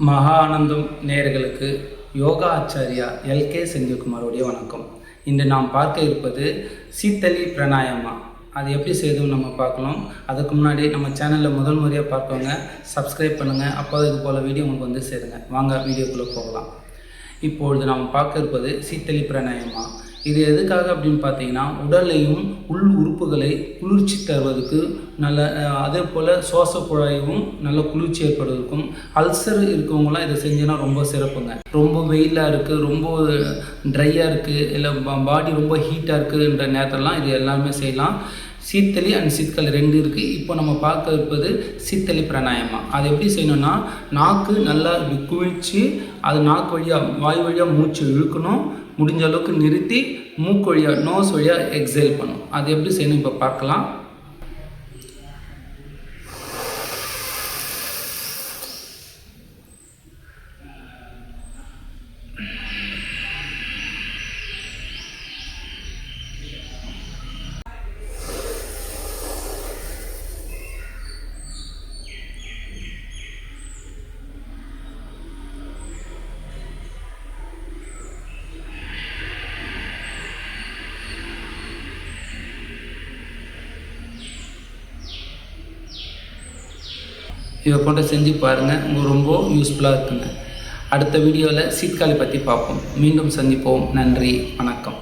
மகா ஆனந்தம் நேயர்களுக்கு யோகா ஆச்சாரியா எல்கே செந்தில்குமாரோடைய வணக்கம். இன்று நாம் பார்க்க இருப்பது சீத்தலி பிராணாயாமா. அது எப்படி செய்யுதுன்னு நம்ம பார்க்கலாம். அதுக்கு முன்னாடி நம்ம சேனலில் முதல் முறையாக பார்க்கவங்க சப்ஸ்கிரைப் பண்ணுங்கள். அப்போ இது போல் வீடியோ உங்களுக்கு வந்து சேருங்க. வாங்க வீடியோக்குள்ளே போகலாம். இப்பொழுது நாம் பார்க்க இருப்பது சீத்தலி பிராணாயாமா. இது எதுக்காக அப்படின்னு பார்த்தீங்கன்னா, உடலையும் உள் உறுப்புகளை குளிர்ச்சி தருவதற்கு நல்ல, அதே போல் சுவாச குழாயும் நல்ல குளிர்ச்சி ஏற்படுவதற்கும், அல்சர் இருக்கவங்களாம் இதை செஞ்சோன்னா ரொம்ப சிறப்புங்க. ரொம்ப வெயிலாக இருக்குது, ரொம்ப ட்ரையாக இருக்குது, இல்லை பாடி ரொம்ப ஹீட்டாக இருக்குதுன்ற நேரத்திலலாம் இது எல்லாமே செய்யலாம். சீத்தலி அண்ட் சித்கலி ரெண்டு இருக்குது. இப்போ நம்ம பார்க்க இருப்பது சீத்தலி பிராணாயாமா. அது எப்படி செய்யணும்னா, நாக்கு நல்லா இப்படி குவிச்சு அது நாக்கு வழியாக வாய் வழியாக மூச்சு இழுக்கணும். முடிஞ்ச அளவுக்கு நிறுத்தி மூக்கு வழியாக நோஸ் வழியாக எக்ஸேல் பண்ணணும். அது எப்படி செய்யணும் இப்போ பார்க்கலாம். இதை போட்டு செஞ்சு பாருங்கள், உங்களுக்கு ரொம்ப யூஸ்ஃபுல்லாக இருக்குங்க. அடுத்த வீடியோவில் சீத்காலி பற்றி பார்ப்போம். மீண்டும் சந்திப்போம். நன்றி, வணக்கம்.